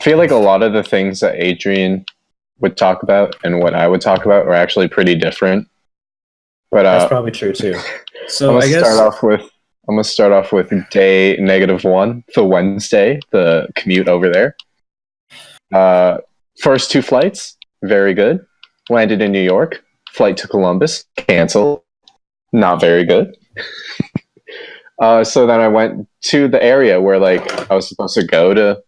feel like a lot of the things that Adrian would talk about and what I would talk about are actually pretty different. But That's probably true too. So I'm gonna start off with day -1, the Wednesday, the commute over there. First 2 flights, very good. Landed in New York. Flight to Columbus, canceled. Not very good. So then I went to the area where like I was supposed to go to,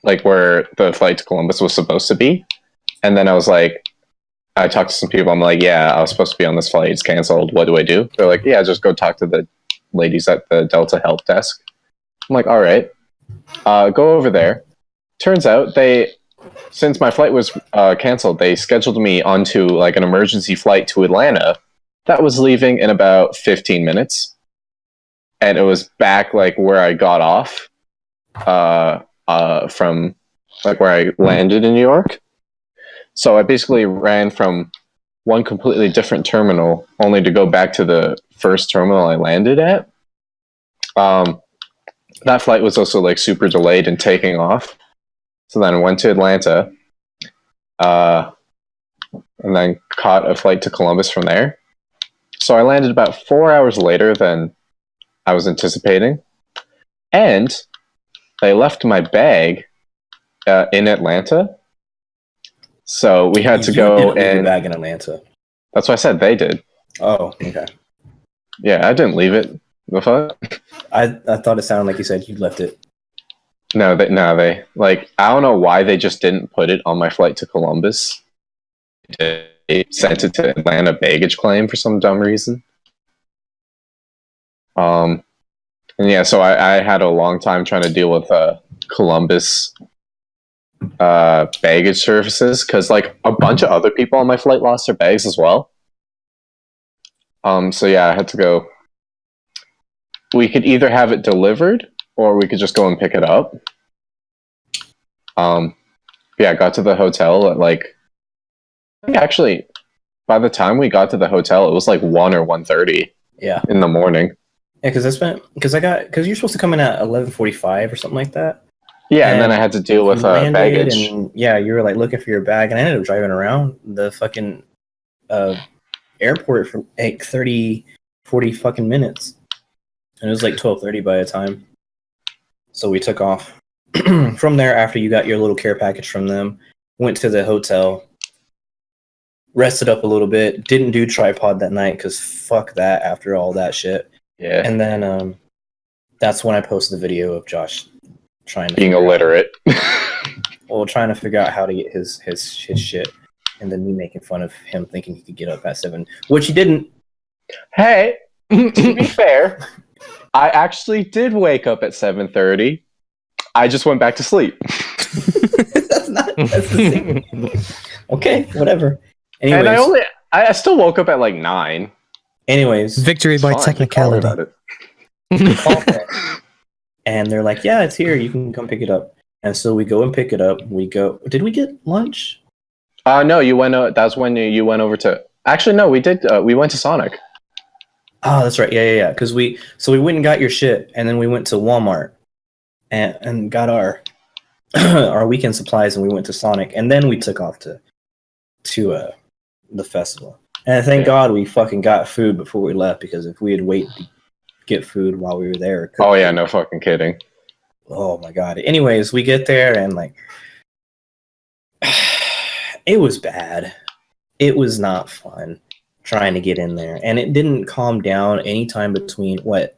like where the flight to Columbus was supposed to be. And then I was like, I talked to some people. I'm like, yeah, I was supposed to be on this flight. It's canceled. What do I do? They're like, yeah, just go talk to the ladies at the Delta help desk. I'm like, all right. Go over there. Turns out since my flight was canceled, they scheduled me onto like an emergency flight to Atlanta that was leaving in about 15 minutes. And it was back like where I got off from like where I landed in New York. So I basically ran from one completely different terminal only to go back to the first terminal I landed at. That flight was also like super delayed in taking off. So then I went to Atlanta and then caught a flight to Columbus from there. So I landed about 4 hours later than I was anticipating. And they left my bag in Atlanta. So we had to go and leave your bag in Atlanta. That's what I said. They did. Oh, okay. Yeah, I didn't leave it. The fuck? I thought it sounded like you said you left it. No, they like I don't know why they just didn't put it on my flight to Columbus. They sent it to Atlanta baggage claim for some dumb reason. And yeah, so I had a long time trying to deal with Columbus baggage services because like a bunch of other people on my flight lost their bags as well. So yeah, I had to go. We could either have it delivered or we could just go and pick it up. Yeah, I got to the hotel at like actually by the time we got to the hotel it was like 1 or 1:30 in the morning. Yeah, because you're supposed to come in at 11:45 or something like that. Yeah, and then I had to deal with baggage. And yeah, you were like looking for your bag, and I ended up driving around the fucking airport for like 30, 40 fucking minutes. And it was like 12:30 by the time. So we took off from there after you got your little care package from them, went to the hotel, rested up a little bit, didn't do tripod that night because fuck that after all that shit. Yeah. And then that's when I posted the video of Josh trying to being illiterate. Trying to figure out how to get his shit, and then me making fun of him thinking he could get up at 7, which he didn't. Hey, to be fair, I actually did wake up at 7:30. I just went back to sleep. That's the same. Okay, whatever. Anyways, and I still woke up at like 9. Anyways, victory by technicality. And they're like, "Yeah, it's here. You can come pick it up." And so we go and pick it up. We go. Did we get lunch? No, you went. That's when you went over to. Actually, no, we did. We went to Sonic. Oh, that's right. Yeah. Because we went and got your shit, and then we went to Walmart and got our our weekend supplies, and we went to Sonic, and then we took off to the festival. And thank God we fucking got food before we left, because if we had waited to get food while we were there. Oh yeah, no fucking kidding. Oh my God. Anyways, we get there and like it was bad. It was not fun trying to get in there. And it didn't calm down anytime between when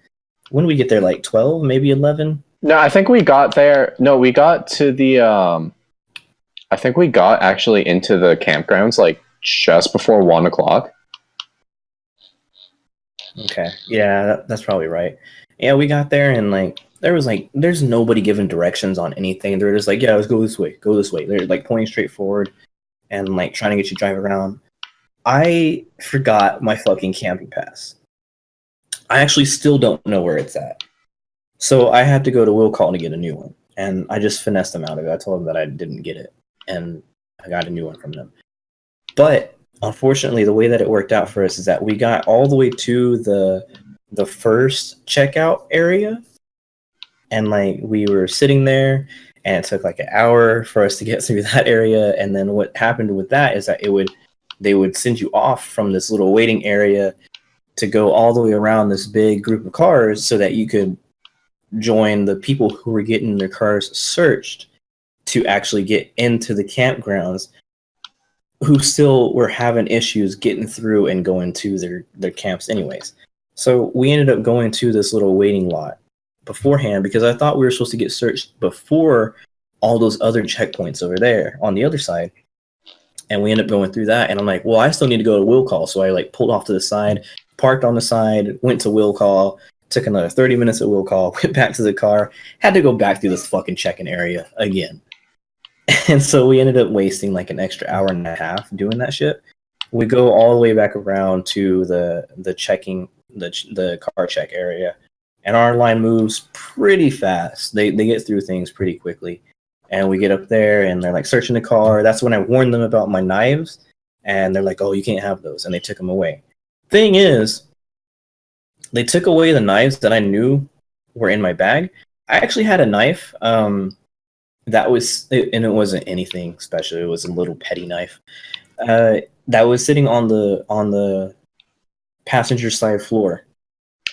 did we get there, like 12, maybe 11? No, I think we got there. No, we got to the I think we got actually into the campgrounds like just before 1 o'clock. Okay. Yeah, that's probably right. Yeah, we got there and like there's nobody giving directions on anything. They're just like, yeah, let's go this way, go this way. They're like pointing straight forward and like trying to get you to drive around. I forgot my fucking camping pass. I actually still don't know where it's at. So I had to go to Will Call to get a new one. And I just finessed them out of it. I told them that I didn't get it. And I got a new one from them. But unfortunately, the way that it worked out for us is that we got all the way to the first checkout area, and like we were sitting there, and it took like an hour for us to get through that area. And then what happened with that is that they would send you off from this little waiting area to go all the way around this big group of cars so that you could join the people who were getting their cars searched to actually get into the campgrounds, who still were having issues getting through and going to their camps anyways. So we ended up going to this little waiting lot beforehand because I thought we were supposed to get searched before all those other checkpoints over there on the other side. And we ended up going through that. And I'm like, well, I still need to go to will call. So I like pulled off to the side, parked on the side, went to will call, took another 30 minutes at will call, went back to the car, had to go back through this fucking check-in area again. And so we ended up wasting like an extra hour and a half doing that shit. We go all the way back around to the checking, the car check area. And our line moves pretty fast. They get through things pretty quickly. And we get up there and they're like searching the car. That's when I warned them about my knives. And they're like, oh, you can't have those. And they took them away. Thing is, they took away the knives that I knew were in my bag. I actually had a knife that was, and it wasn't anything special. It was a little petty knife that was sitting on the passenger side floor.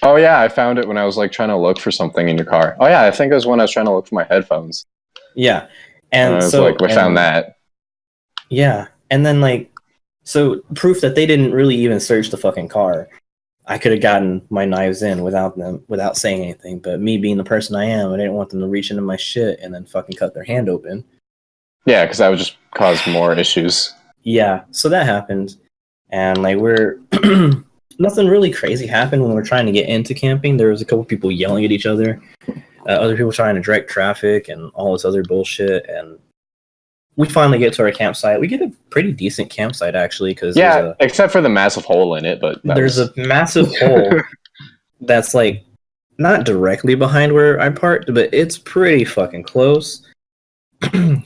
Oh yeah, I found it when I was like trying to look for something in your car. Oh yeah, I think it was when I was trying to look for my headphones. Yeah, and I was like, we found that. Yeah, and then like, so proof that they didn't really even search the fucking car. I could have gotten my knives in without saying anything, but me being the person I am, I didn't want them to reach into my shit and then fucking cut their hand open. Yeah, because that would just cause more issues. Yeah, so that happened, and like we're nothing really crazy happened when we were trying to get into camping. There was a couple people yelling at each other, other people trying to direct traffic and all this other bullshit, and we finally get to our campsite. We get a pretty decent campsite, actually, because except for the massive hole in it. But there's a massive hole that's like not directly behind where I parked, but it's pretty fucking close.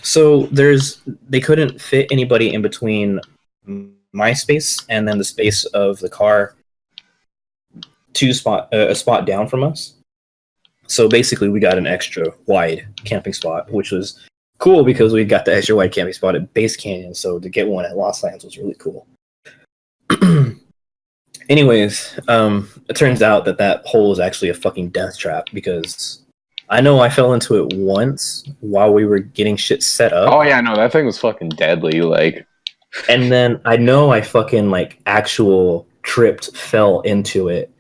So they couldn't fit anybody in between my space and then the space of the car, a spot down from us. So basically, we got an extra wide camping spot, which was cool because we got the extra wide camping spot at Base Canyon, so to get one at Lost Lands was really cool. Anyways, it turns out that hole is actually a fucking death trap because I know I fell into it once while we were getting shit set up. Oh yeah, no, that thing was fucking deadly, like. And then I know I fucking like actual fell into it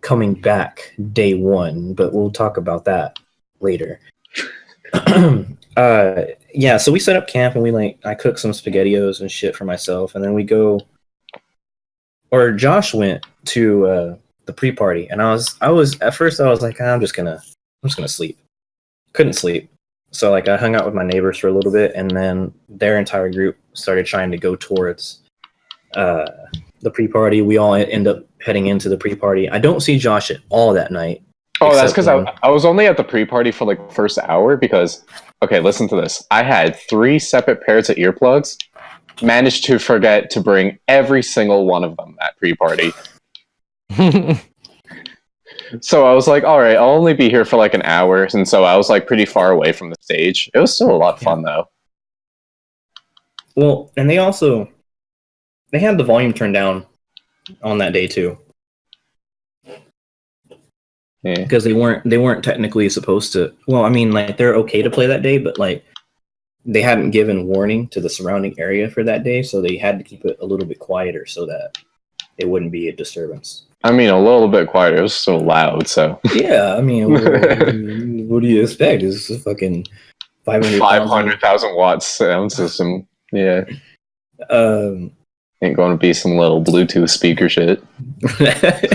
coming back day one, but we'll talk about that later. Yeah, so we set up camp and I cooked some SpaghettiOs and shit for myself, and then Josh went to the pre-party, and I was at first I was like, I'm just gonna sleep. Couldn't sleep, so like I hung out with my neighbors for a little bit, and then their entire group started trying to go towards the pre-party. We all end up heading into the pre-party. I don't see Josh at all that night. Oh, that's because I was only at the pre-party for like the first hour because, okay, listen to this. I had 3 separate pairs of earplugs, managed to forget to bring every single one of them at pre-party. So I was like, all right, I'll only be here for like an hour. And so I was like pretty far away from the stage. It was still a lot of fun though. Well, and they had the volume turned down on that day too. Yeah. Because they weren't technically supposed to. Well, I mean, like they're okay to play that day, but like they hadn't given warning to the surrounding area for that day, so they had to keep it a little bit quieter so that it wouldn't be a disturbance. I mean, a little bit quieter. It was so loud, so. Yeah, I mean, what do you expect? It's a fucking 500,000 watt sound system. Yeah. Ain't going to be some little Bluetooth speaker shit.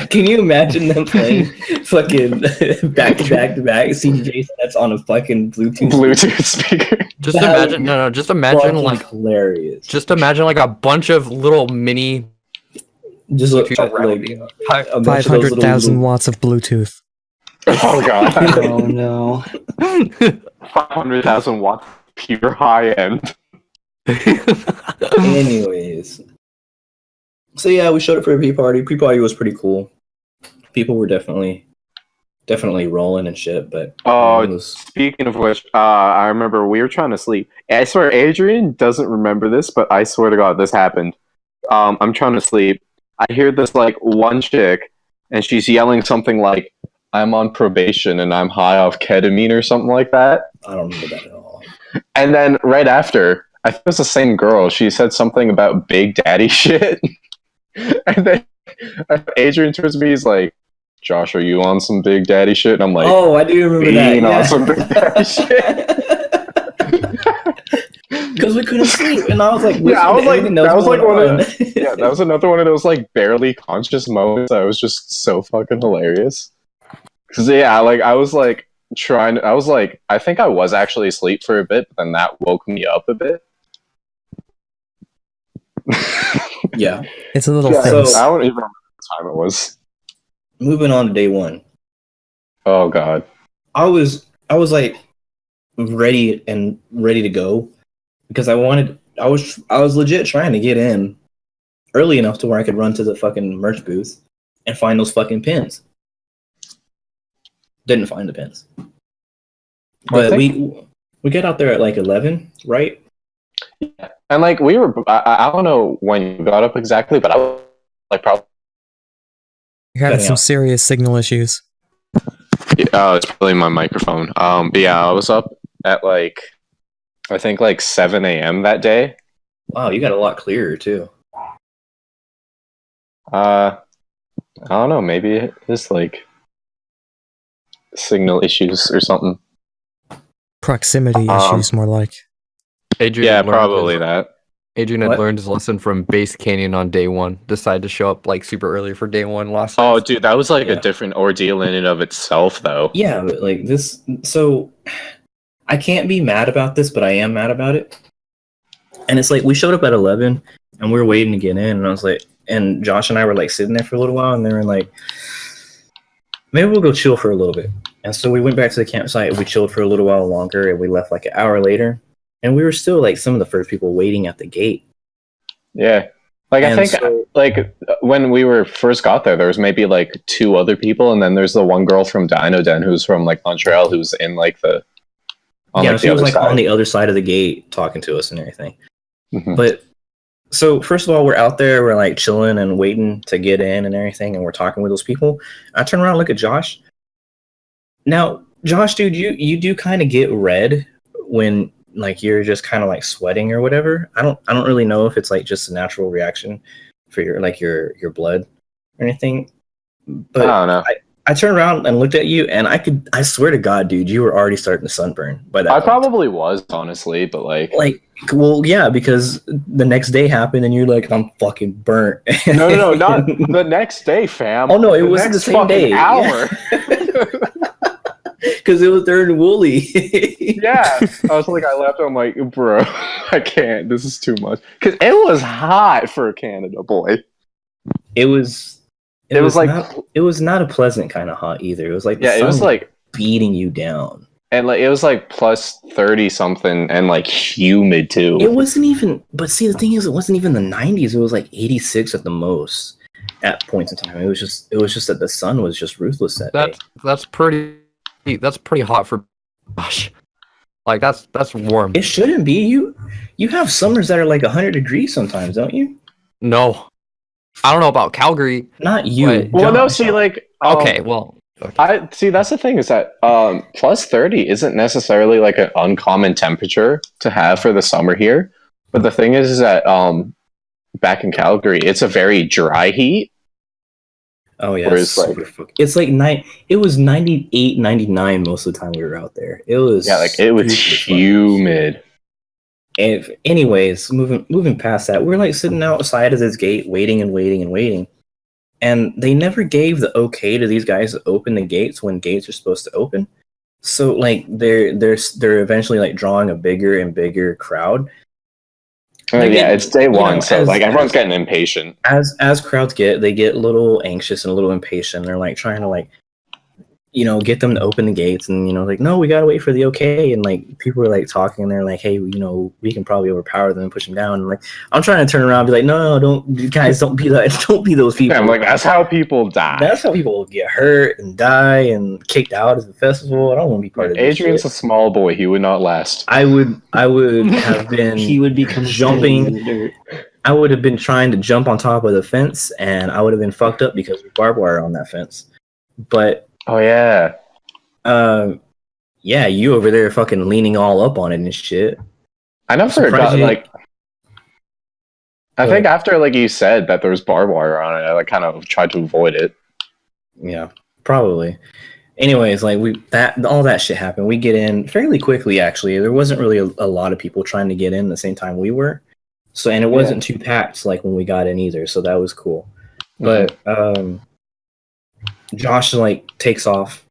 Can you imagine them playing fucking back to back CDJ sets on a fucking Bluetooth speaker? Just imagine like hilarious. Just imagine like a bunch of little mini. Just like 500,000 watts of Bluetooth. Oh god! Oh no! 500,000 watts, pure high end. Anyways. So yeah, we showed up for a pre-party. Pre-party was pretty cool. People were definitely definitely rolling and shit. But Oh, it was speaking of which, I remember we were trying to sleep. I swear, Adrian doesn't remember this, but I swear to God, this happened. I'm trying to sleep. I hear this like one chick, and she's yelling something like, "I'm on probation and I'm high off ketamine" or something like that. I don't remember that at all. And then right after, I think it was the same girl. She said something about Big Daddy shit, and then Adrian turns to me, he's like, "Josh, are you on some Big Daddy shit?" And I'm like, Oh, I do remember that. being Yeah. on some Big Daddy shit. Because we couldn't sleep, and I was like, Yeah, I was like, that was like one of yeah, that was another one of those like barely conscious moments that was just so fucking hilarious. Cause yeah, like I was like I think I was actually asleep for a bit, but then that woke me up a bit. yeah. It's a little Yeah, thing. So- I don't even remember what time it was. Moving on to day one, Oh god. I was like ready to go because I was legit trying to get in early enough to where I could run to the fucking merch booth and find those fucking pins. Didn't find the pins, but we get out there at like 11, right? And like we were, I don't know when you got up exactly, but I was like probably. You're having Cutting some out. serious signal issues. It's probably my microphone. But yeah, I was up at like, I think like 7 a.m. that day. Wow, you got a lot clearer too. I don't know. Maybe it's like signal issues or something. Proximity issues, more like. Adrian Yeah, had learned probably his, that. Adrian had What? learned his lesson from Base Canyon on day one. Decided to show up like super early for day one last Oh, time. dude, that was like Yeah. a different ordeal in and of itself, though. Yeah, but like this, so I can't be mad about this, but I am mad about it. And it's like we showed up at 11 and we were waiting to get in, and I was like, and Josh and I were like sitting there for a little while, and they were like, maybe we'll go chill for a little bit. And so we went back to the campsite, we chilled for a little while longer, and we left like an hour later, and we were still like some of the first people waiting at the gate. Yeah. Like, I And think, so- like, when we were first got there was maybe, like, 2 other people, and then there's the one girl from Dino Den who's from, like, Montreal who's in, like, the... On, yeah, like, she the was other like side. on the other side of the gate talking to us and everything. Mhm. But so first of all, we're out there, we're like chilling and waiting to get in and everything, and we're talking with those people. I turn around and look at Josh. Now, Josh, dude, you do kind of get red when like you're just kind of like sweating or whatever. I don't really know if it's like just a natural reaction for your like your blood or anything. But I don't know. I turned around and looked at you, and I swear to God, dude, you were already starting to sunburn by that I point. probably was, honestly, but, like... Well, yeah, because the next day happened, and you're like, I'm fucking burnt. No, not the next day, fam. Oh no, it wasn't the next same fucking day. hour. Because it was during Woolly. Yeah. I was like, I left, I'm like, bro, I can't. This is too much. Because it was hot for Canada, boy. It was. It was like... it was not a pleasant kind of hot either. It was like the Yeah, it sun was like... beating you down. And like it was like plus 30 something and like humid too. It wasn't even. But see, the thing is, it wasn't even the 90s. It was like 86 at the most at points in time. It was just that the sun was just ruthless that day. That's pretty hot for Josh. Like that's warm. It shouldn't be. You have summers that are like 100 degrees sometimes, don't you? No, I don't know about Calgary. Not you. Wait. Well, no, Josh. see, like Okay, well, I see. That's the thing is that plus 30 isn't necessarily like an uncommon temperature to have for the summer here. But the thing is that back in Calgary, it's a very dry heat. Oh yeah, Whereas, like- it's like it was 98, 99 most of the time we were out there. It was Yeah, like it was stupid humid. Anyways, moving past that, we're like sitting outside of this gate, waiting and waiting and waiting, and they never gave the okay to these guys to open the gates when gates are supposed to open. So like they're eventually like drawing a bigger and bigger crowd. Like, Yeah, it's day one, know, so as- like everyone's getting impatient. As crowds they get a little anxious and a little impatient. They're like trying to like get them to open the gates, and like, no, we gotta wait for the okay, and like people were like talking, and they're like, hey, we can probably overpower them and push them down, and like I'm trying to turn around and be like, no, don't, guys, don't be like, don't be those people. I'm like, that's how people die. That's how people get hurt and die and kicked out of the festival. I don't want to be part of this. Adrian's shit. a small boy; he would not last. I would have been. He would become jumping. in the dirt. I would have been trying to jump on top of the fence, and I would have been fucked up because there's barbed wire on that fence. But Oh yeah. yeah, you over there fucking leaning all up on it and shit. I never Surprised got you- like. I think after like you said that there was barbed wire on it, I like kind of tried to avoid it. Yeah, probably. Anyways, like all that shit happened. We get in fairly quickly. Actually, there wasn't really a lot of people trying to get in the same time we were. So, and it wasn't too packed like when we got in either. So that was cool. But Josh like takes off.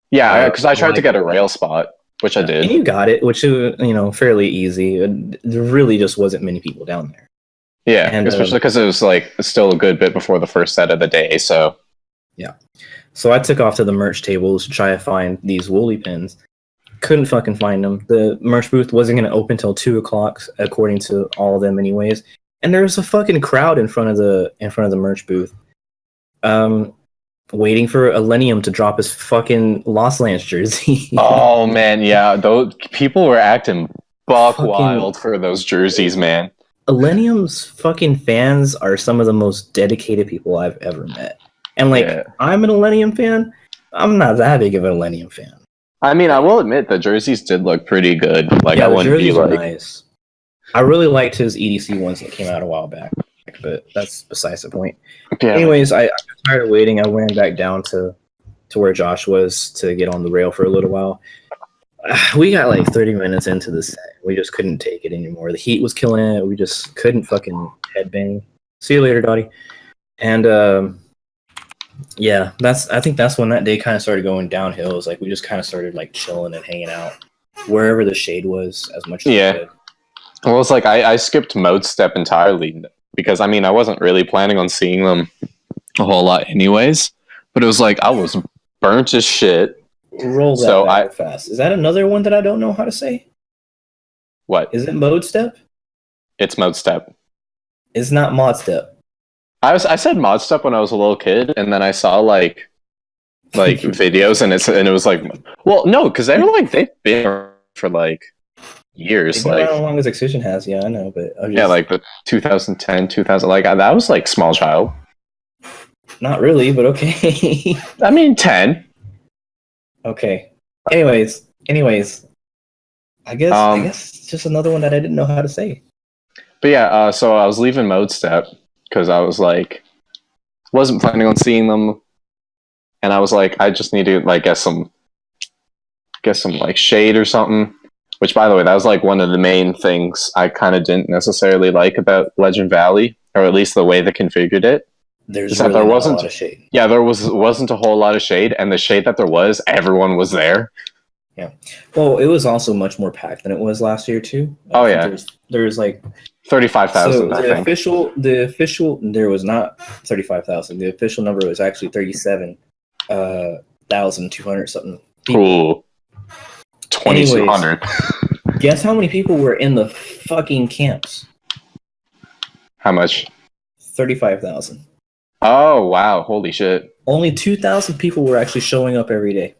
Yeah, because I tried to get a rail spot, which I did. And you got it, which is fairly easy. There really just wasn't many people down there. Yeah, And, especially because it was like still a good bit before the first set of the day. So So I took off to the merch tables to try to find these woolly pins. Couldn't fucking find them. The merch booth wasn't going to open till 2:00, according to all of them, anyways. And there was a fucking crowd in front of the merch booth, waiting for Elenium to drop his fucking Lost Lands jersey. oh man, yeah, those people were acting buck Fucking- wild for those jerseys, man. Elenium's fucking fans are some of the most dedicated people I've ever met. And like, Yeah. I'm an Elenium fan. I'm not that big of an Elenium fan. I mean, I will admit the jerseys did look pretty good. Like Yeah, I the wouldn't be jerseys are like, nice. I really liked his EDC ones that came out a while back, but that's besides the point. yeah, Anyways, I got tired of waiting. I went back down to where Josh was to get on the rail for a little while. We got like 30 minutes into the set. We just couldn't take it anymore. The heat was killing it. We just couldn't fucking headbang. See you later, Dottie. And yeah, I think that's when that day kind of started going downhill. It was like we just kind of started like chilling and hanging out wherever the shade was as much as Yeah. we could. Well, it's like I skipped mode step entirely because I mean I wasn't really planning on seeing them a whole lot anyways. But it was like I was burnt as shit. Roll that So back fast. Is that another one that I don't know how to say? What? Is it mode step? It's mode step. It's not mod step. I said mod step when I was a little kid, and then I saw like videos, and it was like, well, no, because they've been around for like years, It's not like how long as Excision has, yeah, I know, but I was yeah, like the 2010, 2000, like that was like small child. not really, but okay. I mean 10. Okay. Anyways, I guess it's just another one that I didn't know how to say. But yeah, so I was leaving mode step because I was like, wasn't planning on seeing them, and I was like, I just need to like get some like shade or something. Which, by the way, that was like one of the main things I kind of didn't necessarily like about Legend Valley, or at least the way they configured it. There's Is that really there not wasn't- a lot of shade. Yeah, there wasn't a whole lot of shade, and the shade that there was, everyone was there. Well, it was also much more packed than it was last year too. Oh, I think yeah. There's like 35,000, I think. the official there was not 35,000. The official number was actually 37,200 something. Ooh, 2,200. Guess how many people were in the fucking camps? How much? 35,000. Oh wow! Holy shit! Only 2,000 people were actually showing up every day.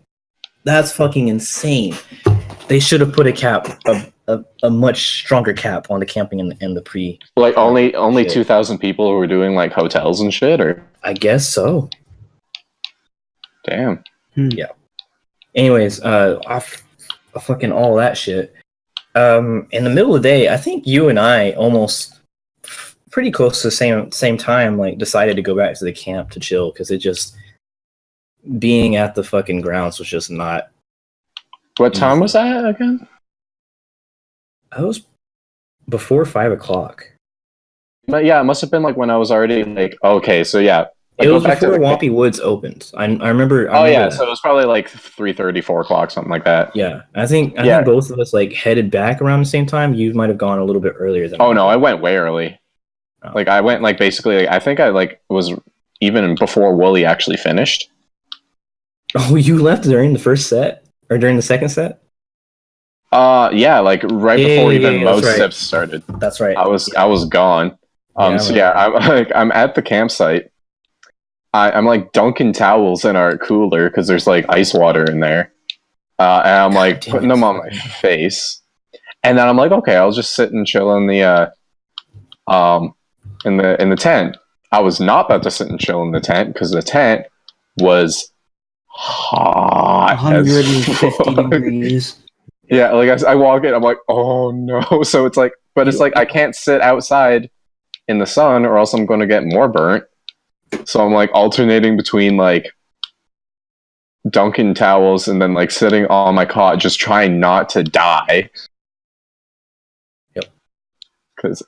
That's fucking insane. They should have put a cap, a much stronger cap on the camping and the pre. Like only Shit. 2,000 people who were doing like hotels and shit, or I guess so. damn. Anyways, fucking all that shit. In the middle of the day, I think you and I almost pretty close to the same time, like decided to go back to the camp to chill because it just being at the fucking grounds was just not. What time was that again? I was before 5:00. But yeah, it must have been like when I was already like, okay, so yeah. I It go was back to before the- Wampy Woods opened. I remember. Oh yeah, that. so it was probably like 3:30, 4 o'clock, something like that. Yeah, I think Yeah. both of us like headed back around the same time. You might have gone a little bit earlier than. Oh no, I went way early. Oh. Like I went like basically, I think I like was even before Wooly actually finished. Oh, you left during the first set or during the second set? Yeah, like right Yeah, before yeah, even yeah, that's most right. steps started. That's right. I was gone. Yeah, I So yeah, remember. I'm like I'm at the campsite. I'm like dunking towels in our cooler because there's like ice water in there, and I'm like damn putting it. them on my face, and then I'm like, okay, I'll just sit and chill in the in the tent. I was not about to sit and chill in the tent because the tent was hot as 150 fuck. degrees. Yeah, like I walk in, I'm like, oh no. So it's like, but it's like I can't sit outside in the sun or else I'm going to get more burnt. So I'm like alternating between like dunking towels and then like sitting on my cot, just trying not to die. Yep. Because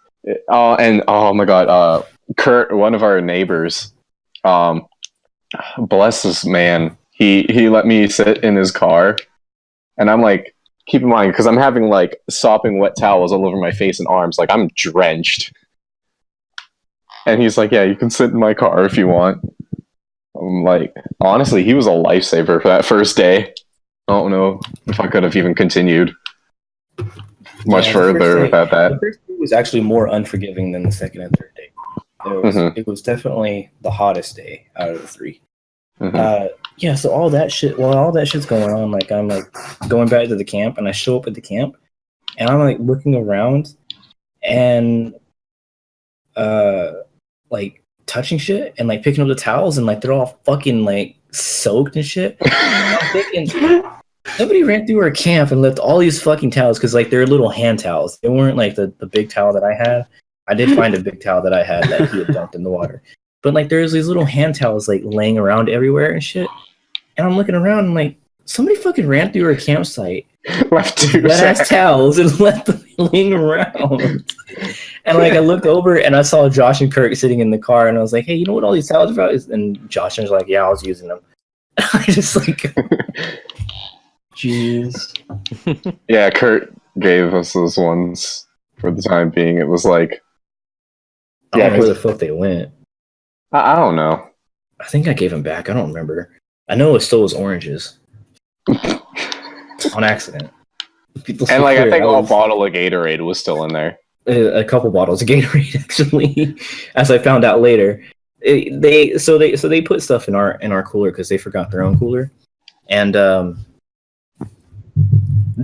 oh my god, Kurt, one of our neighbors, bless this man. He let me sit in his car, and I'm like, keep in mind because I'm having like sopping wet towels all over my face and arms, like I'm drenched. And he's like, yeah, you can sit in my car if you want. I'm like, honestly, he was a lifesaver for that first day. I don't know if I could have even continued much further without that. The first day was actually more unforgiving than the second and third day. It was definitely the hottest day out of the three. Yeah, so all that shit, while all that shit's going on, like I'm like going back to the camp and I show up at the camp and I'm like looking around and like touching shit and like picking up the towels and like they're all fucking like soaked and shit. I'm thinking somebody ran through our camp and left all these fucking towels because like they're little hand towels. They weren't like the big towel that I had. I did find a big towel that I had that he had dumped in the water. But like there's these little hand towels like laying around everywhere and shit. And I'm looking around and like somebody fucking ran through our campsite Left wet ass towels and left them laying around. And like I looked over and I saw Josh and Kirk sitting in the car and I was like, hey, you know what all these towels are about? And Josh was like, yeah, I was using them. I just like jeez. Yeah, Kurt gave us those ones for the time being. It was like, I don't know where the fuck they went. I don't know. I think I gave them back. I don't remember. I know it still was oranges. On accident. And like I think a bottle of Gatorade was still in there. A couple bottles of Gatorade actually, as I found out later. They put stuff in our cooler because they forgot their own cooler. And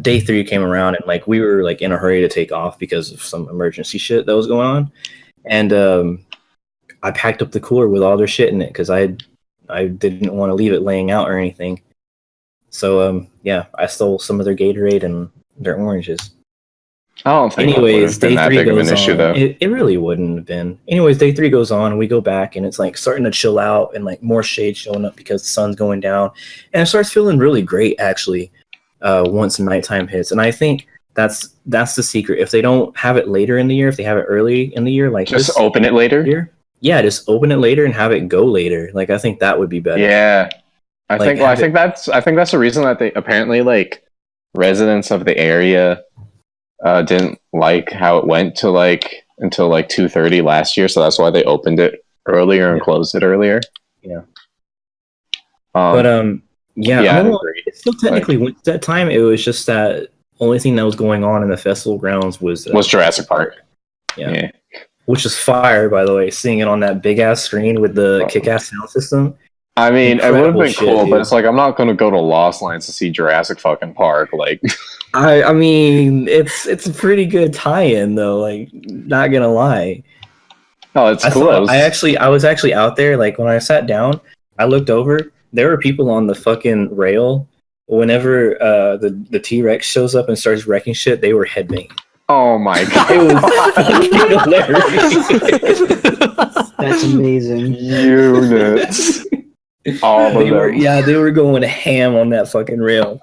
day 3 came around and like we were like in a hurry to take off because of some emergency shit that was going on. And I packed up the cooler with all their shit in it because I didn't want to leave it laying out or anything. So yeah, I stole some of their Gatorade and their oranges. I don't think anyways, it would have been that big of an issue though. It really wouldn't have been. Anyways, day 3 goes on and we go back and it's like starting to chill out and like more shade showing up because the sun's going down. And it starts feeling really great actually once nighttime hits. And I think that's the secret. If they don't have it later in the year, if they have it early in the year, like just open it later. Year, yeah, just open it later and have it go later. Like I think that would be better. Yeah. I think that's the reason that they apparently like residents of the area didn't like how it went to like until like 2:30 last year, so that's why they opened it earlier and closed it earlier. Yeah. Yeah, I agree. It still technically went at that time. It was just that only thing that was going on in the festival grounds was Jurassic Park. Yeah. Which is fire, by the way, seeing it on that big ass screen with the kick-ass sound system. I mean, incredible it would have been cool, dude. but it's like I'm not going to go to Lost Lands to see Jurassic fucking Park. Like, I mean, it's a pretty good tie-in though. Like, not gonna lie. Oh, it's close. I was actually out there. Like when I sat down, I looked over. There were people on the fucking rail. Whenever the T-Rex shows up and starts wrecking shit, they were headbanging. Oh my god! It was hilarious. That's amazing. Units. All they were, yeah, they were going ham on that fucking rail.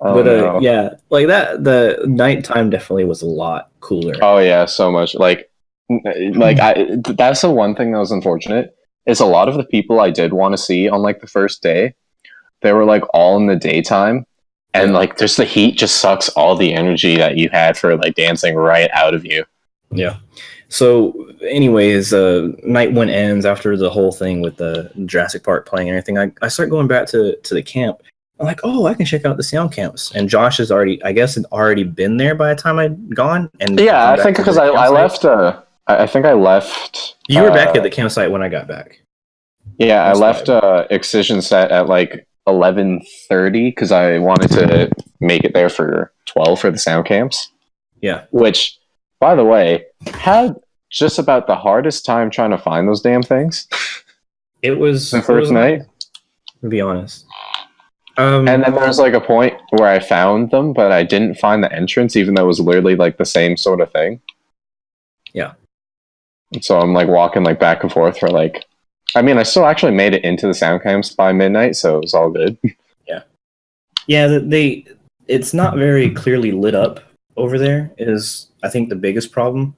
No. Yeah, like that. The nighttime definitely was a lot cooler. Oh yeah, so much. Like that's the one thing that was unfortunate is a lot of the people I did want to see on like the first day, they were like all in the daytime. And like, just the heat just sucks all the energy that you had for like dancing right out of you. Yeah, So, anyways, night one ends after the whole thing with the Jurassic Park playing and everything. I start going back to the camp. I'm like, oh, I can check out the sound camps. And Josh has already, I guess, had already been there by the time I'd gone. And Yeah, come I back think to because the I campsite. left. I think I left. You were back at the campsite when I got back. Yeah, I That's left Excision set at like 11:30 because I wanted to make it there for 12 for the sound camps. Yeah. Which, by the way, had just about the hardest time trying to find those damn things. It was The first night. To be honest. And then there was like a point where I found them, but I didn't find the entrance, even though it was literally like the same sort of thing. Yeah. And so I'm like walking like back and forth for like, I mean, I still actually made it into the sound camps by midnight, so it was all good. Yeah. Yeah, it's not very clearly lit up over there is, I think, the biggest problem.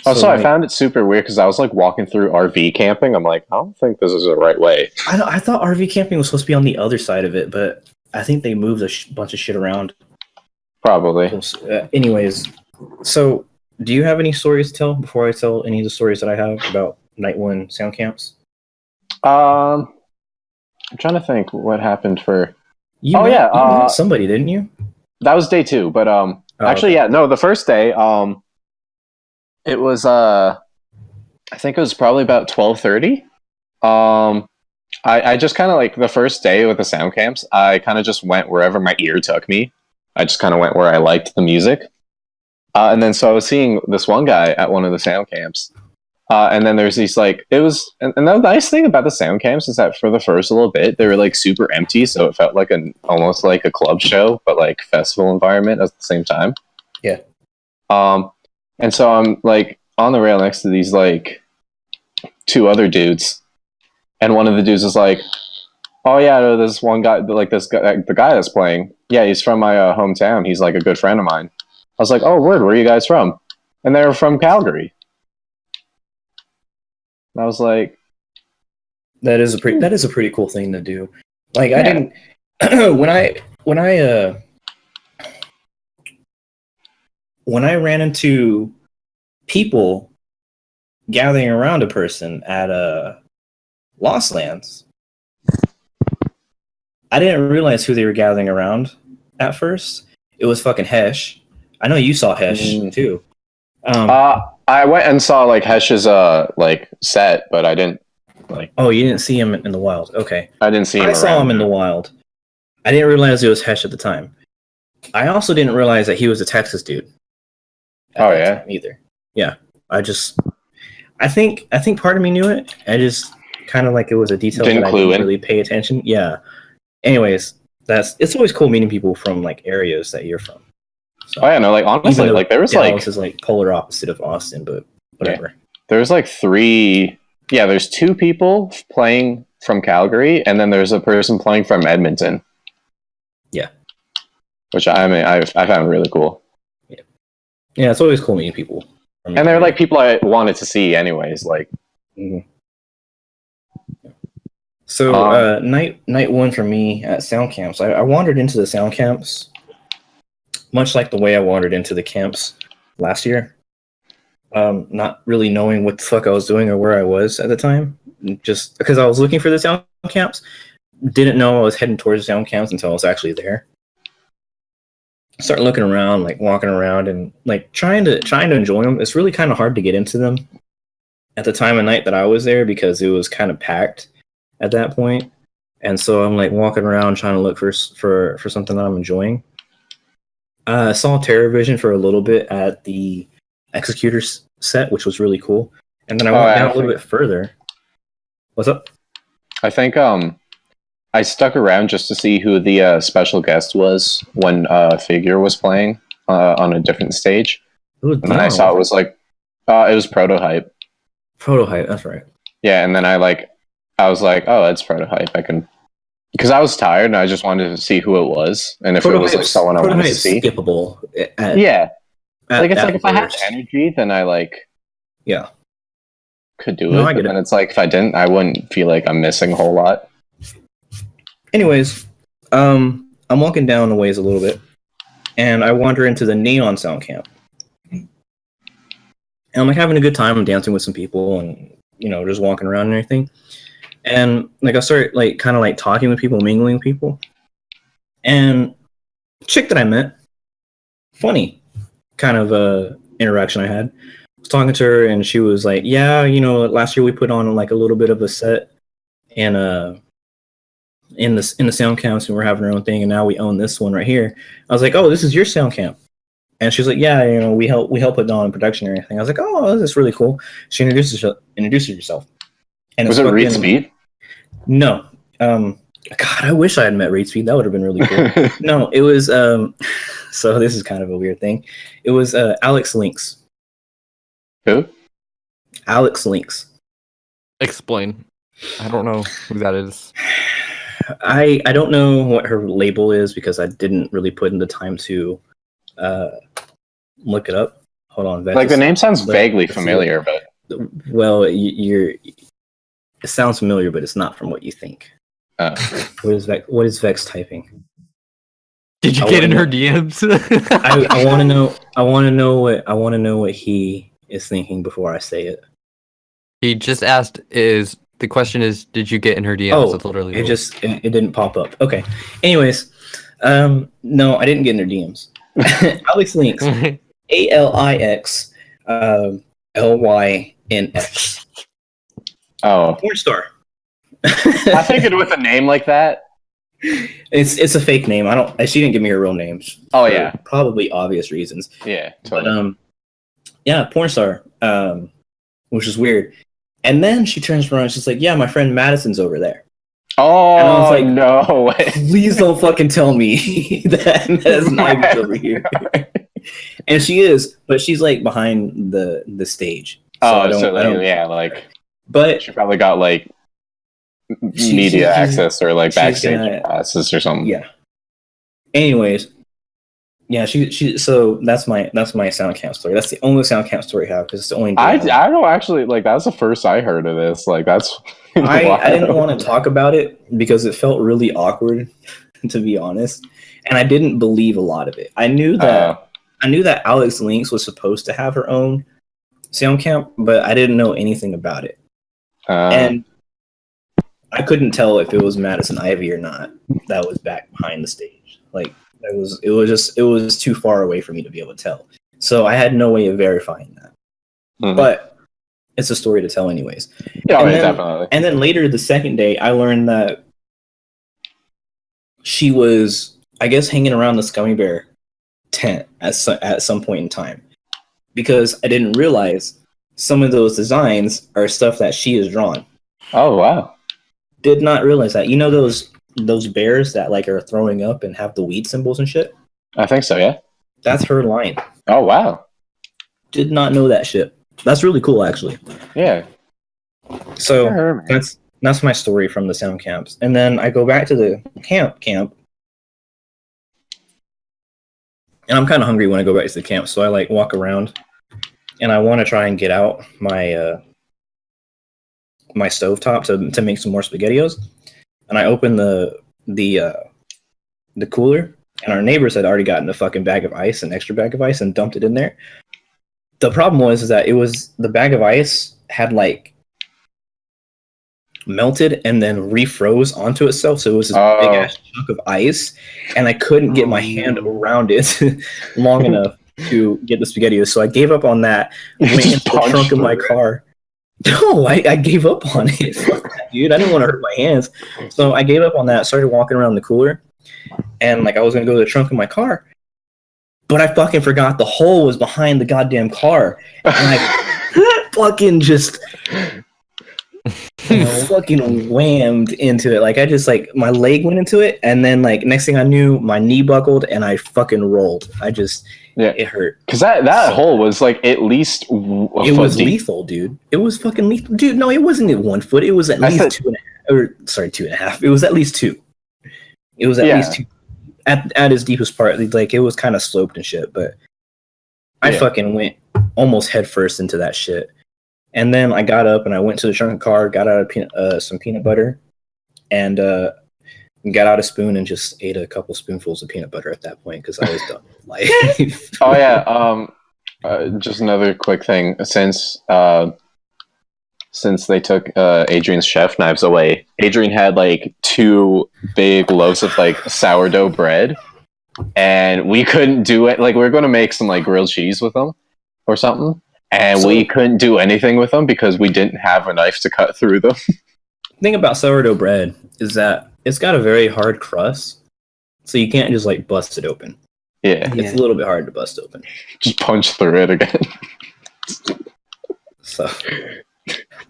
So I found it super weird because I was like walking through RV camping. I'm like, I don't think this is the right way. I thought RV camping was supposed to be on the other side of it, but I think they moved a bunch of shit around. Probably. Anyways, so do you have any stories to tell before I tell any of the stories that I have about night one sound camps? I'm trying to think what happened for. You met somebody, didn't you? That was day 2, but actually, okay. yeah, no, the first day, it was I think it was probably about 12:30. I just kind of like the first day with the sound camps, I kind of just went wherever my ear took me. I just kind of went where I liked the music. And then so I was seeing this one guy at one of the sound camps. And then there's these like, it was, and the nice thing about the sound camps is that for the first little bit, they were like super empty. So it felt like almost like a club show, but like festival environment at the same time. Yeah. And so I'm like on the rail next to these like 2 other dudes. And one of the dudes is like, oh yeah, no, this one guy, like this guy, the guy that's playing. Yeah, he's from my hometown. He's like a good friend of mine. I was like, oh, word, where are you guys from? And they were from Calgary. And I was like, that is a pretty cool thing to do. Like, yeah. I didn't when I ran into people gathering around a person at Lost Lands, I didn't realize who they were gathering around at first. It was fucking Hesh. I know you saw Hesh too. I went and saw like Hesh's like set, but I didn't like. Oh, you didn't see him in the wild? Okay, I didn't see him. I saw him in the wild. I didn't realize it was Hesh at the time. I also didn't realize that he was a Texas dude. Oh yeah. Either. Yeah. I think part of me knew it. I just kind of like it was a detail that I didn't really pay attention. Yeah. Anyways, it's always cool meeting people from like areas that you're from. So, oh yeah, no, like honestly, like there was Dallas is like polar opposite of Austin, but whatever. Yeah. There's like 3. Yeah, there's 2 people playing from Calgary, and then there's a person playing from Edmonton. Yeah. Which I found really cool. Yeah. Yeah, it's always cool meeting people. And they're like people I wanted to see anyways, like. Mm-hmm. So night 1 for me at sound camps, I wandered into the sound camps much like the way I wandered into the camps last year. Not really knowing what the fuck I was doing or where I was at the time. Just because I was looking for the sound camps. Didn't know I was heading towards the sound camps until I was actually there. Start looking around, like walking around and like trying to enjoy them. It's really kind of hard to get into them at the time of night that I was there because it was kind of packed at that point. And so I'm like walking around trying to look for something that I'm enjoying. I saw TerraVision for a little bit at the Executor's set, which was really cool. And then I went down a little bit further. What's up? I think I stuck around just to see who the special guest was when Figure was playing on a different stage. And then I saw it was like it was Prototype. Prototype, that's right. Yeah, and then I was like, oh, that's Prototype. I can. Because I was tired and I just wanted to see who it was and if it was like someone I wanted to see. Skippable. Yeah. Like it's like if I had energy, then I could do it. But then it's like if I didn't, I wouldn't feel like I'm missing a whole lot. Anyways, I'm walking down the ways a little bit, and I wander into the Neon Sound Camp. And And I'm like having a good time. I'm dancing with some people and, you know, just walking around and everything. And like I started like kind of like talking with people, mingling with people. And chick that I met, funny kind of interaction I had. I was talking to her and she was like, yeah, you know, last year we put on like a little bit of a set and in the sound camps and we're having our own thing and now we own this one right here. I was like, oh, this is your sound camp. And she's like, yeah, you know, we help put on production and everything. I was like, oh, this is really cool. She introduces herself. And Was it Reed Speed? No. God, I wish I had met Reed Speed. That would have been really cool. No, it was so this is kind of a weird thing. It was Alex Lynx. Who? Alex Lynx. Explain. I don't know who that is. I don't know what her label is because I didn't really put in the time to look it up. Hold on, Vex. Like the name sounds vaguely familiar, but well, it sounds familiar, but it's not from what you think. What is Vex typing? Did you get in her DMs? I want to know. I want to know what he is thinking before I say it. He just asked. The question is, did you get in her DMs? Oh, that's literally it didn't pop up. Okay. Anyways, no, I didn't get in her DMs. Alex Lynx, ALIX, LYNX. Oh, Porn star. I figured with a name like that. It's a fake name. She didn't give me her real name. Oh yeah, probably obvious reasons. Yeah, totally. But yeah, porn star. Which is weird. And then she turns around and she's like, "Yeah, my friend Madison's over there." Oh, and I was like, no way! Please don't fucking tell me that Ivy's over here. And she is, but she's like behind the stage. So I don't, yeah, like. But she probably got like media access or like backstage passes or something. Yeah. Anyways, yeah, she. So that's my sound camp story. That's the only sound camp story I have because it's the only. I don't actually like. That's the first I heard of this. Like that's. I didn't want to talk about it because it felt really awkward, to be honest, and I didn't believe a lot of it. I knew that Alex Lynx was supposed to have her own sound camp, but I didn't know anything about it. And I couldn't tell if it was Madison Ivy or not that was back behind the stage. Like it was too far away for me to be able to tell. So I had no way of verifying that. Mm-hmm. But it's a story to tell anyways. Yeah, definitely. And then later the second day I learned that she was, I guess, hanging around the Scummy Bear tent at some point in time. Because I didn't realize some of those designs are stuff that she has drawn. Oh wow! Did not realize that. You know those bears that like are throwing up and have the weed symbols and shit? I think so. Yeah. That's her line. Oh wow! Did not know that shit. That's really cool, actually. Yeah. So that's my story from the sound camps, and then I go back to the camp, and I'm kind of hungry when I go back to the camp, so I like walk around. And I want to try and get out my my stovetop to make some more SpaghettiOs. And I open the cooler, and our neighbors had already gotten a fucking bag of ice, an extra bag of ice, and dumped it in there. The problem was that the bag of ice had like melted and then refroze onto itself, so it was this big ass chunk of ice, and I couldn't get my hand around it long enough to get the SpaghettiOs, so I gave up on that. Went into the trunk of my car. No, I gave up on it. Fuck that, dude. I didn't want to hurt my hands, so I gave up on that. Started walking around the cooler, and like I was gonna go to the trunk of my car, but I fucking forgot the hole was behind the goddamn car, and I fucking just fucking whammed into it. Like I just like my leg went into it, and then like next thing I knew, my knee buckled, and I fucking rolled. It hurt. Because that hole was like at least it was deep. Lethal, dude. It was fucking lethal, dude. No, it wasn't at 1 foot. It was at least 2.5. It was at least 2. It was at least 2 at its deepest part. Like it was kind of sloped and shit, but I fucking went almost head first into that shit. And then I got up and I went to the trunk of the car, got out some peanut butter, and got out a spoon and just ate a couple spoonfuls of peanut butter at that point because I was done with life. Oh yeah. Just another quick thing. Since they took Adrian's chef knives away, Adrian had like 2 big loaves of like sourdough bread, and we couldn't do it. Like we were going to make some like grilled cheese with them or something, and we couldn't do anything with them because we didn't have a knife to cut through them. The thing about sourdough bread is that it's got a very hard crust, so you can't just like bust it open. Yeah, It's a little bit hard to bust open. just punch through it again. So,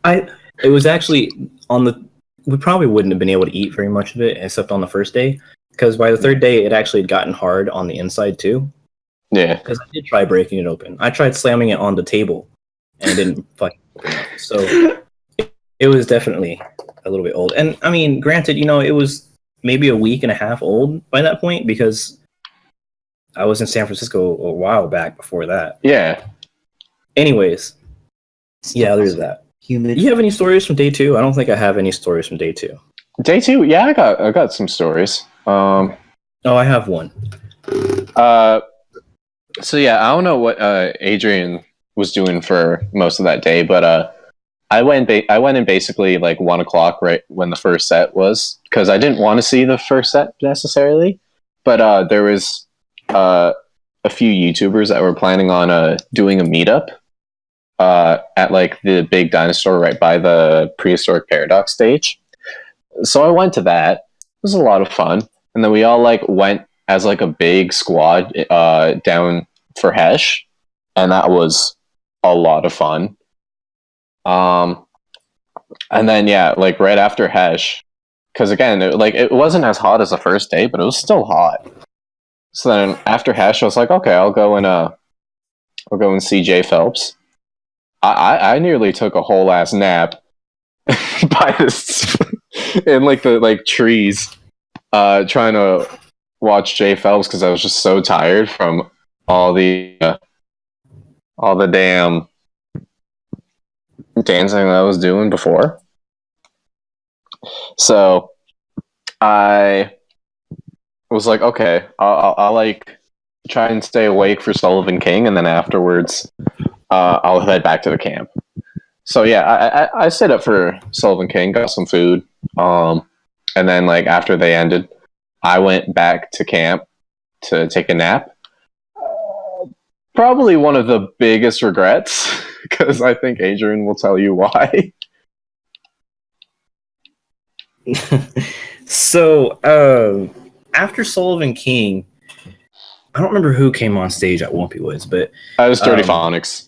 it was actually we probably wouldn't have been able to eat very much of it except on the first day, because by the third day it actually had gotten hard on the inside too. Yeah, Because I did try breaking it open. I tried slamming it on the table, and it didn't fucking open up. So it was definitely a little bit old. And I mean, granted, it was maybe a week and a half old by that point because I was in San Francisco a while back before that. yeah. Anyways, yeah, there's that. Humid. You have any stories from day 2? I don't think I have any stories from day 2. Day 2, yeah, I got some stories. Oh, I have one. So yeah, I don't know what Adrian was doing for most of that day, but I went in basically like 1:00 right when the first set was, because I didn't want to see the first set necessarily, but there was a few YouTubers that were planning on doing a meetup at like the big dinosaur right by the prehistoric paradox stage. So I went to that. It was a lot of fun, and then we all like went as like a big squad down for Hesh, and that was a lot of fun. And then yeah, like right after Hesh, because again, it wasn't as hot as the first day, but it was still hot. So then after Hesh, I was like, okay, I'll go and see Jay Phelps. I nearly took a whole ass nap by this in like the like trees, trying to watch Jay Phelps because I was just so tired from all the damn dancing that I was doing before. So I was like, okay, I'll like try and stay awake for Sullivan King, and then afterwards I'll head back to the camp. So yeah, I stayed up for Sullivan King, got some food, and then like after they ended, I went back to camp to take a nap. Probably one of the biggest regrets, because I think Adrian will tell you why. So after Sullivan King, I don't remember who came on stage at Wumpy Woods, but I was Dirty Phonics.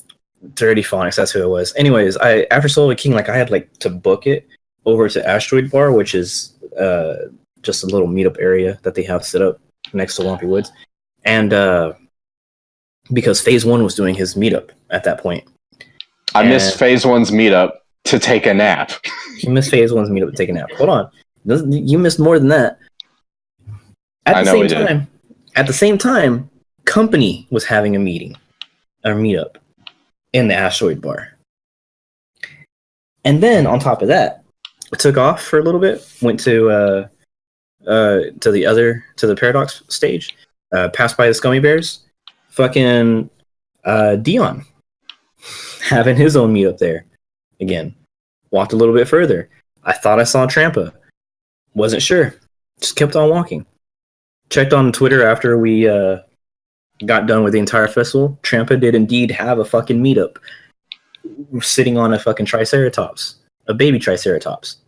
Dirty Phonics, that's who it was. Anyways, after Sullivan King, like I had like to book it over to Asteroid Bar, which is just a little meetup area that they have set up next to Wumpy Woods, and because Phase 1 was doing his meetup at that point. I missed Phase 1's meetup to take a nap. You missed Phase 1's meetup to take a nap. Hold on. You missed more than that. At the same time, Company was having a meetup in the Asteroid Bar. And then on top of that, I took off for a little bit, went to the Paradox stage, passed by the Scummy Bears, fucking Dion having his own meetup there again. Walked a little bit further. I thought I saw Trampa. Wasn't sure. Just kept on walking. Checked on Twitter after we got done with the entire festival. Trampa did indeed have a fucking meetup. Sitting on a fucking Triceratops. A baby Triceratops.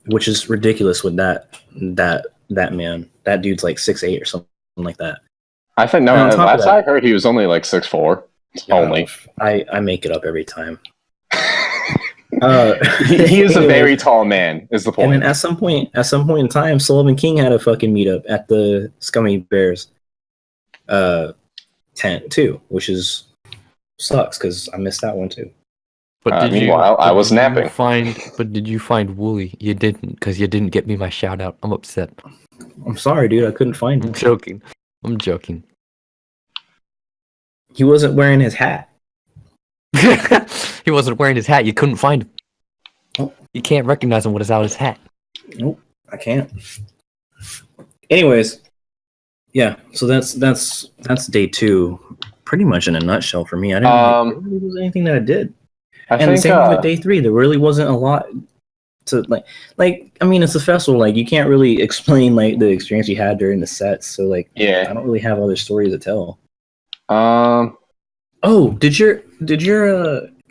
Which is ridiculous with that man. That dude's like 6'8" or something like that. I think last I heard he was only like 6'4". Only. I make it up every time. He is a very tall man, is the point. And then at some point in time, Sullivan King had a fucking meetup at the Scummy Bears tent too, which sucks because I missed that one too. But meanwhile, I was napping. Did you find Wooly? You didn't, because you didn't get me my shout out. I'm upset. I'm sorry, dude. I couldn't find him. I'm joking. He wasn't wearing his hat. He wasn't wearing his hat. You couldn't find him. Nope. You can't recognize him without his hat. Nope, I can't. Anyways, yeah. So that's day 2. pretty much in a nutshell for me. I didn't there really was anything that I did. I And think the same thing with day 3. There really wasn't a lot to like. I mean, it's a festival. Like, you can't really explain like the experience you had during the sets. So like, yeah. I don't really have other stories to tell. Oh, did your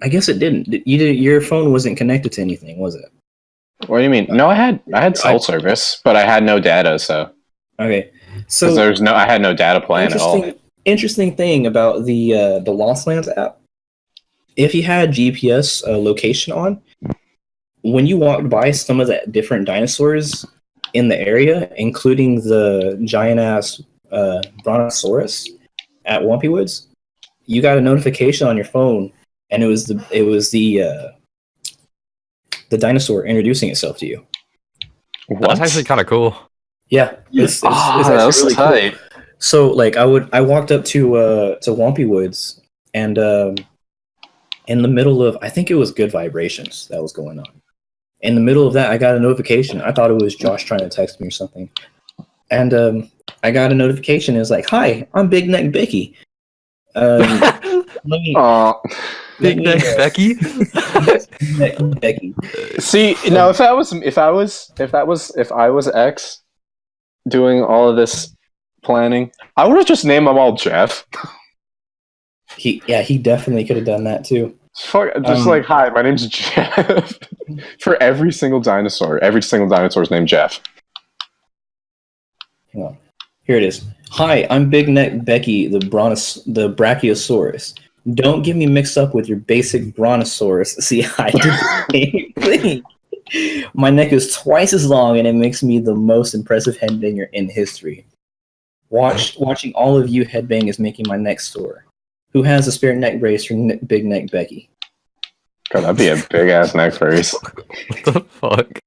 I guess it didn't. Your phone wasn't connected to anything, was it? What do you mean? No, I had cell service, but I had no data. So okay, so I had no data plan at all. Interesting thing about the Lost Lands app. If you had GPS location on, when you walked by some of the different dinosaurs in the area, including the giant ass Brontosaurus at Wumpy Woods, you got a notification on your phone, and it was the dinosaur introducing itself to you. What? That's actually kind of cool. Yeah, it's that actually was really tight. cool. So like I walked up to Wumpy Woods, and in the middle of, I think it was Good Vibrations that was going on. In the middle of that, I got a notification. I thought it was Josh trying to text me or something. And I got a notification. It was like, "Hi, I'm Big Neck Becky. Big Neck Becky. Neck Becky." See, now if I was X doing all of this planning, I would have just named them all Jeff. He definitely could have done that too. Just like, hi, my name's Jeff. For every single dinosaur's named Jeff. Hang on. Here it is. "Hi, I'm Big Neck Becky, the Brachiosaurus. Don't get me mixed up with your basic Brontosaurus. See, I do the same thing. My neck is twice as long, and it makes me the most impressive headbanger in history. Watching all of you headbang is making my neck sore. Who has a spare neck brace for Big Neck Becky?" God, that'd be a big ass neck brace. What the fuck?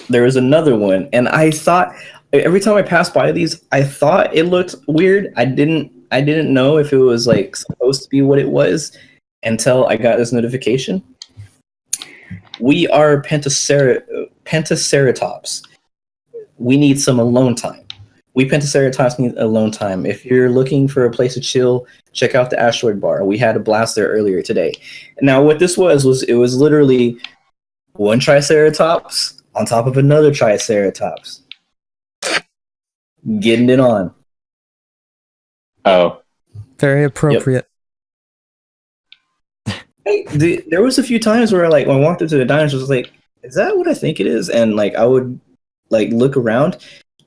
There was another one, and I thought every time I passed by these, I thought it looked weird. I didn't know if it was like supposed to be what it was until I got this notification. "We are Pentaceratops. We need some alone time. We Pentaceratops need alone time. If you're looking for a place to chill, check out the Asteroid Bar. We had a blast there earlier today." Now, what this was it was literally one Triceratops on top of another Triceratops getting it on. Oh. Very appropriate. There was a few times where like when I walked up to the diners, I was like, "Is that what I think it is?" And like I would like look around.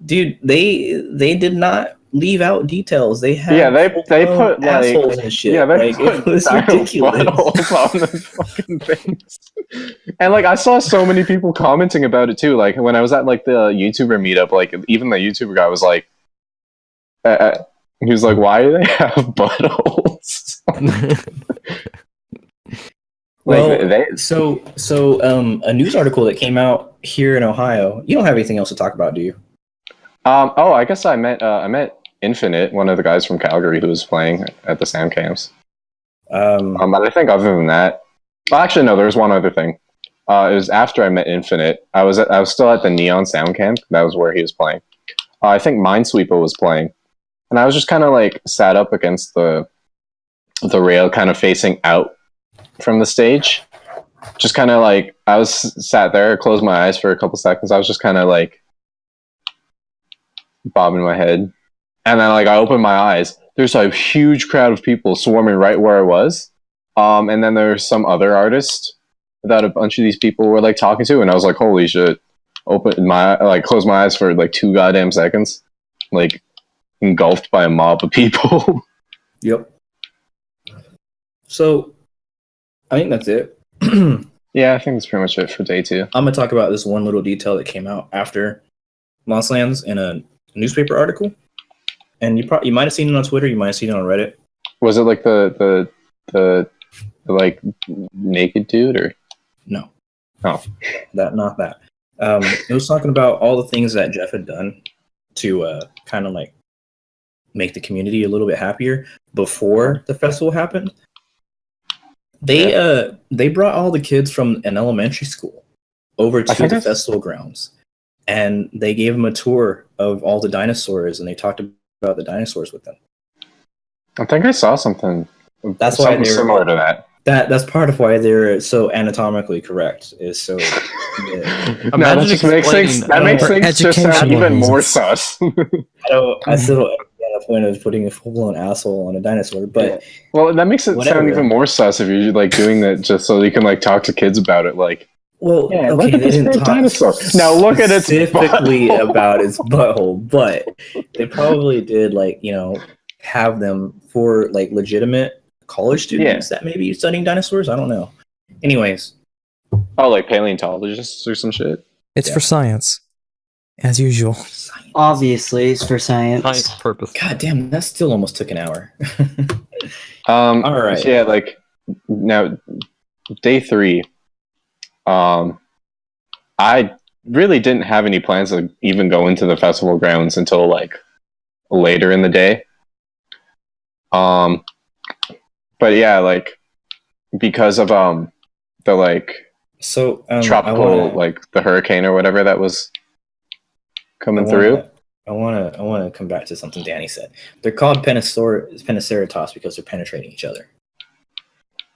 Dude, they did not leave out details. They had they put assholes like and shit. yeah, they like, put it was ridiculous. buttholes on the fucking things. And like I saw so many people commenting about it too. Like when I was at like the YouTuber meetup, like even the YouTuber guy was like, he was like, "Why do they have buttholes?" Well, a news article that came out here in Ohio. You don't have anything else to talk about, do you? I guess I met Infinite, one of the guys from Calgary who was playing at the sound camps. But I think other than that, well, actually no, there's one other thing. It was after I met Infinite. I was still at the Neon Sound Camp. That was where he was playing. I think Minesweeper was playing, and I was just kind of like sat up against the rail, kind of facing out from the stage. Just kind of like I was sat there, closed my eyes for a couple seconds. I was just kind of like bobbing my head, and then like I opened my eyes. There's a huge crowd of people swarming right where I was, and then there's some other artist that a bunch of these people were like talking to, and I was like, "Holy shit!" Closed my eyes for like 2 goddamn seconds, like engulfed by a mob of people. Yep. So, I think that's it. Yeah, I think that's pretty much it for day 2. I'm gonna talk about this one little detail that came out after Lost Lands in a newspaper article, and you might have seen it on Twitter, you might have seen it on Reddit. Was it like the like naked dude or no? Oh, not that. It was talking about all the things that Jeff had done to kind of like make the community a little bit happier before the festival happened. They brought all the kids from an elementary school over to the festival grounds, and they gave them a tour of all the dinosaurs, and they talked about the dinosaurs with them. I think I saw something. That's why something they were similar to that. That's part of why they're so anatomically correct. Is so. Yeah. No, that just makes things. That makes For things just sound educational even more reasons. sus. I still don't get the point of putting a full blown asshole on a dinosaur, but Well, that makes it Whatever. sound even more sus if you're like doing that just so you can like talk to kids about it. Like, well, yeah, okay, look at they this didn't big talk dinosaur. Now look at its specifically butthole. about its butthole, but they probably did have them for like legitimate college students that may be studying dinosaurs. I don't know. Anyways, Oh, like paleontologists or some shit. It's for science, as usual. Obviously, it's for science. Science purpose. God damn, that still almost took an hour. All right. So yeah, like now day 3. I really didn't have any plans to even go into the festival grounds until like later in the day. But yeah, like because of the like So tropical like the hurricane or whatever that was coming through. I want to come back to something Danny said. They're called Peniceratops because they're penetrating each other.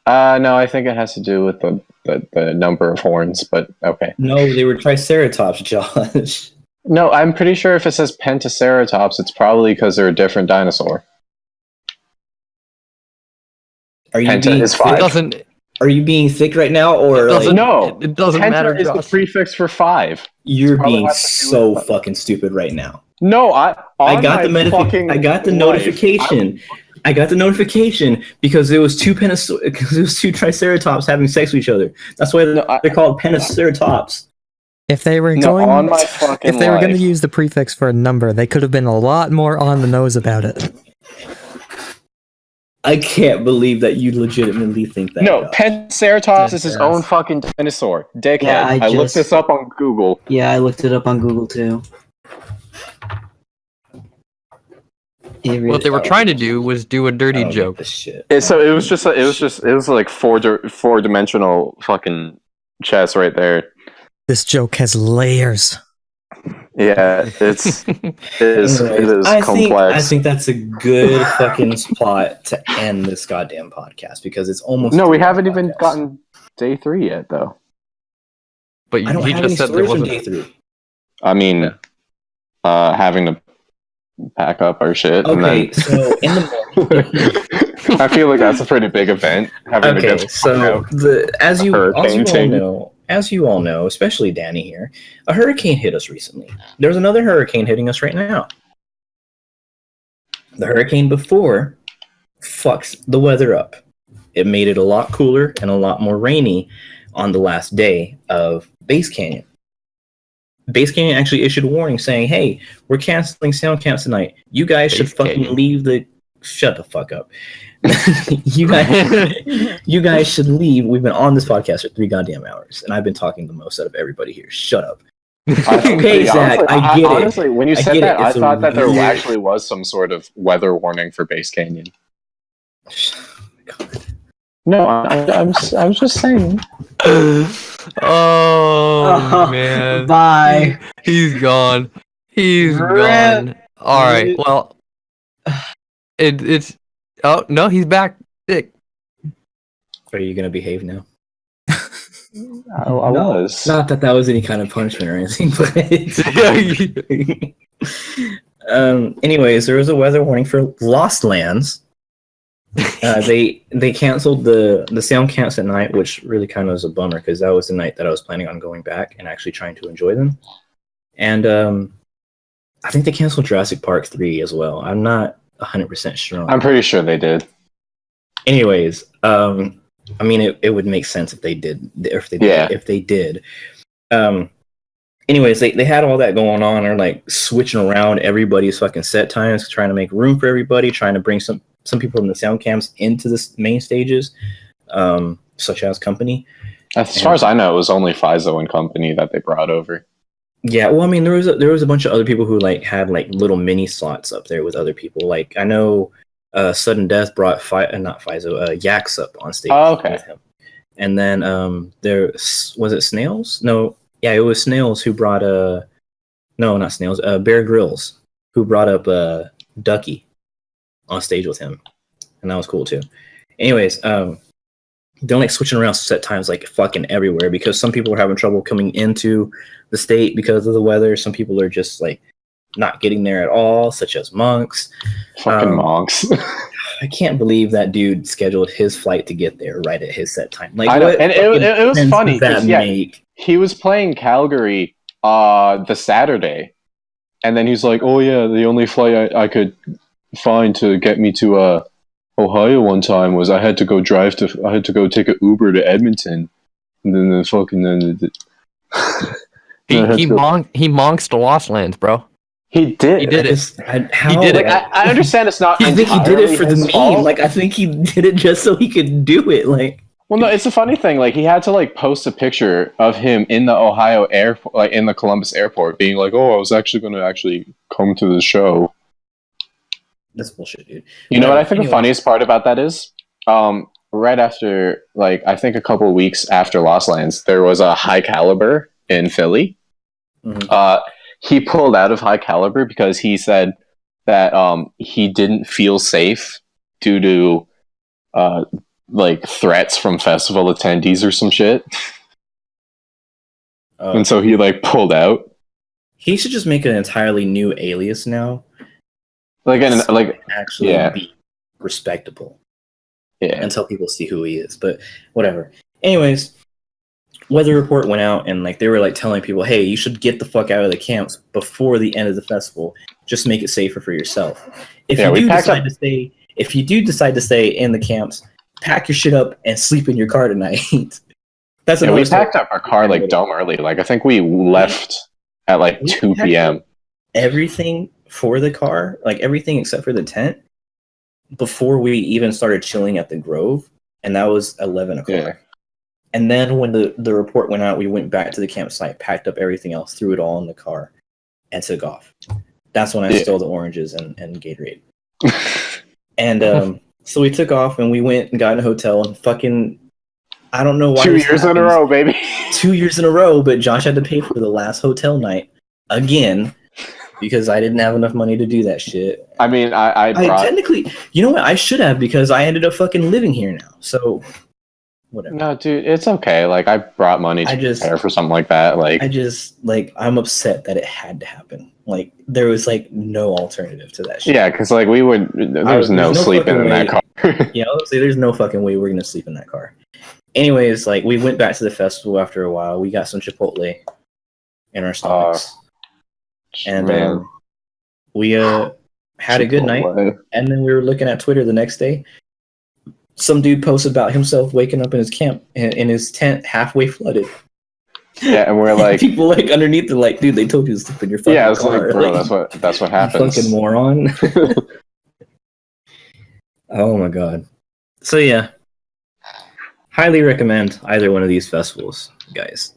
No, I think it has to do with the number of horns, but okay. No, they were Triceratops, Josh. No, I'm pretty sure if it says Pentaceratops, it's probably because they're a different dinosaur. Are you Penta being is It 5. doesn't. Are you being thick right now, or It doesn't. like, No, It doesn't Penta matter, is the Josh. prefix for 5. you're probably being has to do so with- fucking stupid right now? No, I got the notification. I got the notification because there was two Triceratops having sex with each other. That's why they're called Peniceratops. If they were No, going, on my fucking if they were going to life. use the prefix for a number, they could have been a lot more on the nose about it. I can't believe that you legitimately think that. No, Josh. Pentaceratops is his Yes. own fucking dinosaur. Dickhead. Yeah, I looked this up on Google. Yeah, I looked it up on Google too. What they were trying to do was do a I dirty don't get joke. this shit. So it was like four-dimensional fucking chess right there. This joke has layers. Yeah, it is Anyways, complex. I think that's a good fucking spot to end this goddamn podcast because it's almost. No, we 3 haven't even podcasts. gotten day 3 yet, though. But I don't he have any just said there stories from wasn't. day 3. I mean, having to pack up our shit. Okay, And so in the then I feel like that's a pretty big event. Having to okay, go so as you hurricane thing. all know, especially Danny here, a hurricane hit us recently. There's another hurricane hitting us right now. The hurricane before fucks the weather up. It made it a lot cooler and a lot more rainy on the last day of Base Canyon. Base Canyon actually issued a warning saying, "Hey, we're canceling sound camps tonight. You guys should Base fucking Canyon. leave the shut the fuck up. you guys should leave. We've been on this podcast for 3 goddamn hours, and I've been talking the most out of everybody here. Shut up." Okay, Zach, I get it. Honestly, when you I said get that, it. I It's a thought that there weird- actually was some sort of weather warning for Base Canyon. God. No, I'm just saying. Oh man, Bye. he's gone. He's Rip. gone. All right. Well, it's. Oh no, he's back. Sick. Are you gonna behave now? I was. Not that was any kind of punishment or anything, but anyways, there was a weather warning for Lost Lands. They canceled the sound camps at night, which really kind of was a bummer because that was the night that I was planning on going back and actually trying to enjoy them. And I think they canceled Jurassic Park 3 as well. I'm not 100% sure. I'm pretty sure they did. Anyways, I mean, it would make sense if they did. If they did. Anyways, they had all that going on, or like switching around everybody's fucking set times, trying to make room for everybody, trying to bring some people from the sound camps into the main stages, such as Company. As far as I know, it was only Fizo and Company that they brought over. Yeah, well, I mean, there was a bunch of other people who like had like little mini slots up there with other people. Like I know, Sudden Death brought not Fizo, Yaks up on stage. Oh, okay. With him. And then there was it Snails? No, yeah, it was Snails who brought no, not Snails, Bear Grylls who brought up Ducky on stage with him. and that was cool too. Anyways, they're like switching around set times like fucking everywhere because some people are having trouble coming into the state because of the weather. Some people are just like not getting there at all, such as monks. Fucking monks. I can't believe that dude scheduled his flight to get there right at his set time. Like, I know, what and it was sense funny does that 'cause, yeah, make? he was playing Calgary the Saturday, and then he's like, "Oh yeah, the only flight I could find to get me to Ohio one time was I had to go take an Uber to Edmonton, and then He monks to Lost Lands, bro. he did. He did it. How, did it. Like I understand it's not. I think he did it for the entirely his meme. fault. Like, I think he did it just so he could do it. Like, Well, no, it's a funny thing. Like he had to like post a picture of him in the Ohio airport, like in the Columbus airport, being like, "Oh, I was actually going to actually come to the show." that's bullshit, dude. You know what I think Anyway. the funniest part about that is? Right after, like, I think a couple of weeks after Lost Lands, there was a High Caliber in Philly. Mhm. He pulled out of High Caliber because he said that he didn't feel safe due to like threats from festival attendees or some shit, and so he like pulled out. He should just make an entirely new alias now. Like, and So like, actually yeah. be respectable yeah, until people see who he is. But whatever. Anyways, weather report went out and like they were like telling people, hey, you should get the fuck out of the camps before the end of the festival. Just make it safer for yourself. If Yeah, we you do packed decide up- to stay, if you do decide to stay in the camps, pack your shit up and sleep in your car tonight. That's yeah. another We story. packed up our car like dumb early. Like I think we left at like We 2 packed p.m. up everything for the car, like everything except for the tent, before we even started chilling at the Grove, and that was 11 o'clock. Yeah. And then when the report went out, we went back to the campsite, packed up everything else, threw it all in the car, and took off. That's when I stole the oranges and Gatorade. And so we took off and we went and got in a hotel and fucking, I don't know why. 2 this years in a happens. row, baby. 2 years in a row, but Josh had to pay for the last hotel night again because I didn't have enough money to do that shit. I mean, I I brought. technically, you know what? I should have because I ended up fucking living here now. So, whatever. No, dude, it's okay. Like I brought money to prepare for something like that. Like I'm upset that it had to happen. Like there was like no alternative to that shit. yeah, because like we would. There's no sleeping in that car. Yeah, I would say there's no fucking way we're gonna sleep in that car. Anyways, like we went back to the festival after a while. We got some Chipotle in our stomachs, and man. we had a good night. And then we were looking at Twitter the next day. Some dude posted about himself waking up in his camp in his tent halfway flooded. Yeah, and we're like, people like underneath are like, dude, they told you to sleep in your fucking yeah, it's car. like, bro, Like, that's what you happens. fucking moron. Oh my god. So yeah, highly recommend either one of these festivals, guys.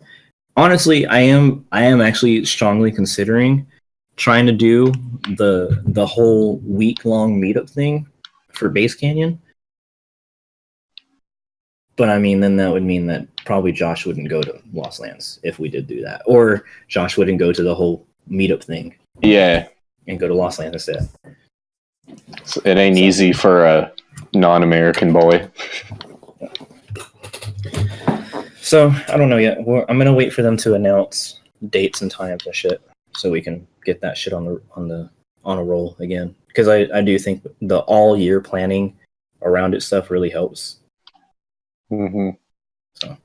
Honestly, I am actually strongly considering trying to do the whole week-long meetup thing for Base Canyon. But I mean, then that would mean that probably Josh wouldn't go to Lost Lands if we did do that. Or Josh wouldn't go to the whole meetup thing Yeah, and go to Lost Lands instead. it ain't easy for a non-American boy. So I don't know yet. I'm gonna wait for them to announce dates and times and shit, so we can get that shit on a roll again. Because I do think the all year planning around it stuff really helps. Mm-hmm. So